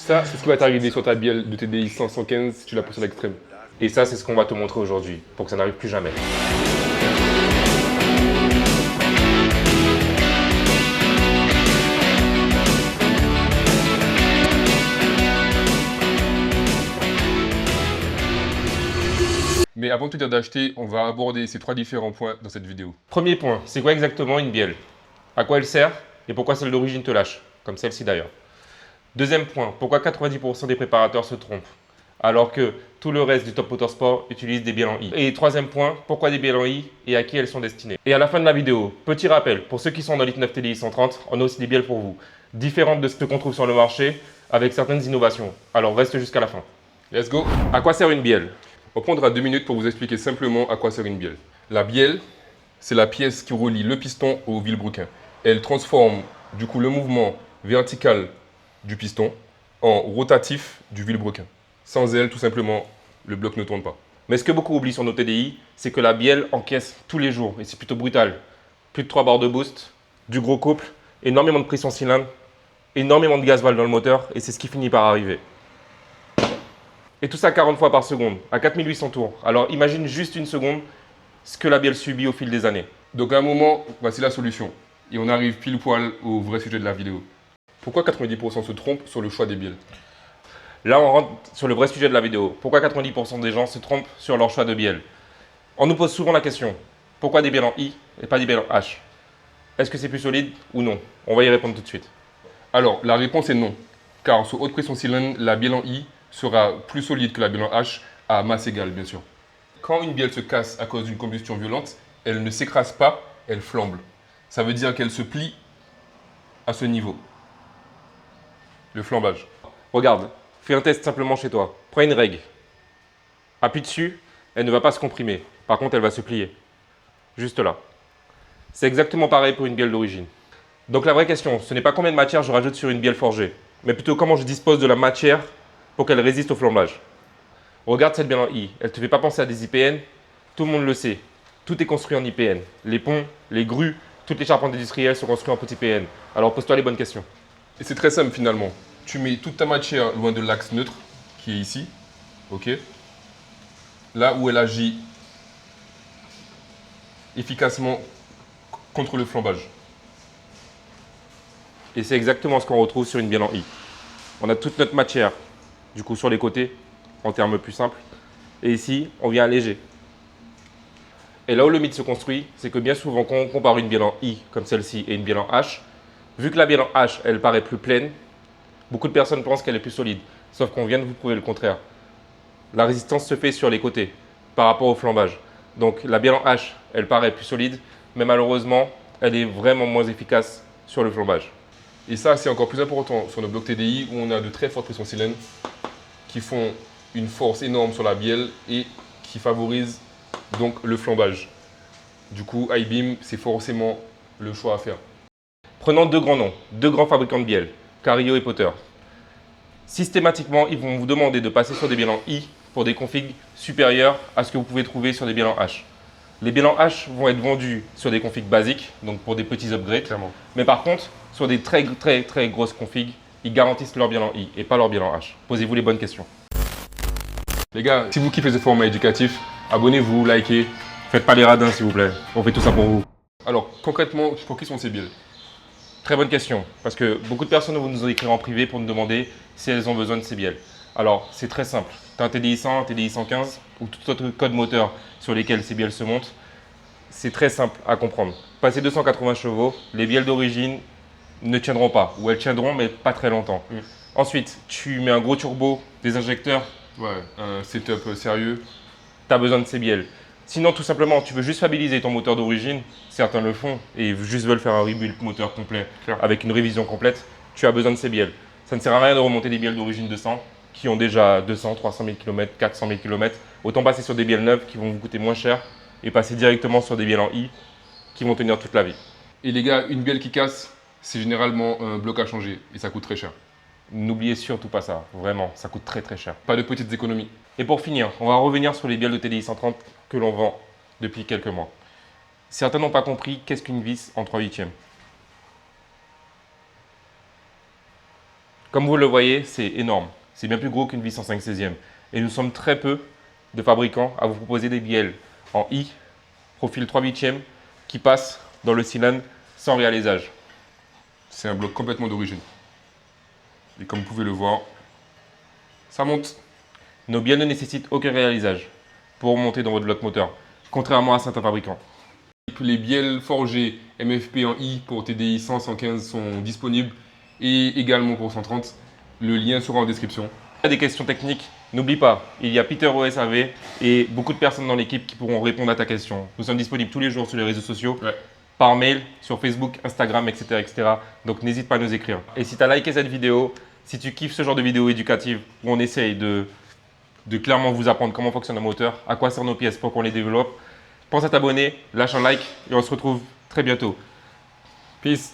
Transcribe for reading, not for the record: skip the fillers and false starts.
Ça, c'est ce qui va t'arriver sur ta bielle de TDI 115 si tu la pousses à l'extrême. Et ça, c'est ce qu'on va te montrer aujourd'hui, pour que ça n'arrive plus jamais. Mais avant de te dire d'acheter, on va aborder ces 3 différents points dans cette vidéo. Premier point, c'est quoi exactement une bielle? À quoi elle sert et pourquoi celle d'origine te lâche? Comme celle-ci d'ailleurs. Deuxième point, pourquoi 90% des préparateurs se trompent alors que tout le reste du Top Motorsport utilise des bielles en I. Et troisième point, pourquoi des bielles en I et à qui elles sont destinées. Et à la fin de la vidéo, petit rappel, pour ceux qui sont dans l'Elite 9 TDI 130, on a aussi des bielles pour vous, différentes de ce qu'on trouve sur le marché, avec certaines innovations. Alors reste jusqu'à la fin. Let's go! À quoi sert une bielle? On prendra 2 minutes pour vous expliquer simplement à quoi sert une bielle. La bielle, c'est la pièce qui relie le piston au vilebrequin. Elle transforme du coup le mouvement vertical du piston en rotatif du vilebrequin. Sans elle, tout simplement, le bloc ne tourne pas. Mais ce que beaucoup oublient sur nos TDI, c'est que la bielle encaisse tous les jours, et c'est plutôt brutal. Plus de 3 barres de boost, du gros couple, énormément de pression cylindre, énormément de gasoil dans le moteur, et c'est ce qui finit par arriver. Et tout ça 40 fois par seconde, à 4800 tours. Alors imagine juste une seconde ce que la bielle subit au fil des années. Donc à un moment, voici la solution. Et on arrive pile poil au vrai sujet de la vidéo. Pourquoi 90% se trompent sur le choix des bielles? Là, on rentre sur le vrai sujet de la vidéo. Pourquoi 90% des gens se trompent sur leur choix de bielle? On nous pose souvent la question, pourquoi des bielles en I et pas des bielles en H? Est-ce que c'est plus solide ou non? On va y répondre tout de suite. Alors, la réponse est non. Car sous haute pression cylindre, la bielle en I sera plus solide que la bielle en H à masse égale, bien sûr. Quand une bielle se casse à cause d'une combustion violente, elle ne s'écrase pas, elle flambe. Ça veut dire qu'elle se plie à ce niveau. Le flambage. Regarde, fais un test simplement chez toi. Prends une règle. Appuie dessus, elle ne va pas se comprimer. Par contre, elle va se plier. Juste là. C'est exactement pareil pour une bielle d'origine. Donc la vraie question, ce n'est pas combien de matière je rajoute sur une bielle forgée, mais plutôt comment je dispose de la matière pour qu'elle résiste au flambage. Regarde cette bielle en I, elle ne te fait pas penser à des IPN, tout le monde le sait. Tout est construit en IPN. Les ponts, les grues, toutes les charpentes industrielles sont construites en petit IPN. Alors pose-toi les bonnes questions. Et c'est très simple finalement. Tu mets toute ta matière loin de l'axe neutre, qui est ici, ok? Là où elle agit efficacement contre le flambage. Et c'est exactement ce qu'on retrouve sur une bielle en I. On a toute notre matière, du coup sur les côtés, en termes plus simples. Et ici, on vient alléger. Et là où le mythe se construit, c'est que bien souvent, quand on compare une bielle en I, comme celle-ci, et une bielle en H, vu que la bielle en H, elle paraît plus pleine, beaucoup de personnes pensent qu'elle est plus solide. Sauf qu'on vient de vous prouver le contraire. La résistance se fait sur les côtés, par rapport au flambage. Donc la bielle en H, elle paraît plus solide, mais malheureusement, elle est vraiment moins efficace sur le flambage. Et ça, c'est encore plus important sur nos blocs TDI où on a de très fortes pressions cylindres qui font une force énorme sur la bielle et qui favorisent donc le flambage. Du coup, iBeam, c'est forcément le choix à faire. Prenons deux grands noms, deux grands fabricants de bielles, Carillo et Potter. Systématiquement, ils vont vous demander de passer sur des bielles en I pour des configs supérieures à ce que vous pouvez trouver sur des bielles en H. Les bielles en H vont être vendues sur des configs basiques, donc pour des petits upgrades. Clairement. Mais par contre, sur des très grosses configs, ils garantissent leur bielle en I et pas leur bielle en H. Posez-vous les bonnes questions. Les gars, si vous kiffez ce format éducatif, abonnez-vous, likez. Faites pas les radins s'il vous plaît, on fait tout ça pour vous. Alors, concrètement, pour qui sont ces bielles? Très bonne question, parce que beaucoup de personnes vont nous écrire en privé pour nous demander si elles ont besoin de ces bielles. Alors, c'est très simple. Tu as un TDI 100, un TDI 115 ou tout autre code moteur sur lesquels ces bielles se montent. C'est très simple à comprendre. Passé 280 chevaux, les bielles d'origine ne tiendront pas, ou elles tiendront, mais pas très longtemps. Ensuite, tu mets un gros turbo, des injecteurs. Ouais, un setup sérieux. Tu as besoin de ces bielles. Sinon, tout simplement, tu veux juste stabiliser ton moteur d'origine, certains le font, et juste veulent faire un rebuild moteur complet, avec une révision complète, tu as besoin de ces bielles. Ça ne sert à rien de remonter des bielles d'origine 200, qui ont déjà 200, 300 000 km, 400 000 km. Autant passer sur des bielles neuves qui vont vous coûter moins cher, et passer directement sur des bielles en I, qui vont tenir toute la vie. Et les gars, une bielle qui casse, c'est généralement un bloc à changer, et ça coûte très cher. N'oubliez surtout pas ça, vraiment, ça coûte très cher. Pas de petites économies. Et pour finir, on va revenir sur les bielles de TDI 130 que l'on vend depuis quelques mois. Certains n'ont pas compris qu'est-ce qu'une vis en 3/8. Comme vous le voyez, c'est énorme. C'est bien plus gros qu'une vis en 5/16e. Et nous sommes très peu de fabricants à vous proposer des bielles en I, profil 3/8e, qui passent dans le cylindre sans réalisage. C'est un bloc complètement d'origine. Et comme vous pouvez le voir, ça monte. Nos bielles ne nécessitent aucun réalisage pour monter dans votre bloc moteur, contrairement à certains fabricants. Les bielles forgées MFP en I pour TDI 100, 115 sont disponibles et également pour 130. Le lien sera en description. Si tu as des questions techniques, n'oublie pas, il y a Peter au SAV et beaucoup de personnes dans l'équipe qui pourront répondre à ta question. Nous sommes disponibles tous les jours sur les réseaux sociaux, par mail, sur Facebook, Instagram, etc. etc. Donc n'hésite pas à nous écrire. Et si tu as liké cette vidéo, si tu kiffes ce genre de vidéo éducative où on essaye de clairement vous apprendre comment fonctionne un moteur, à quoi servent nos pièces pour qu'on les développe, pense à t'abonner, lâche un like et on se retrouve très bientôt. Peace.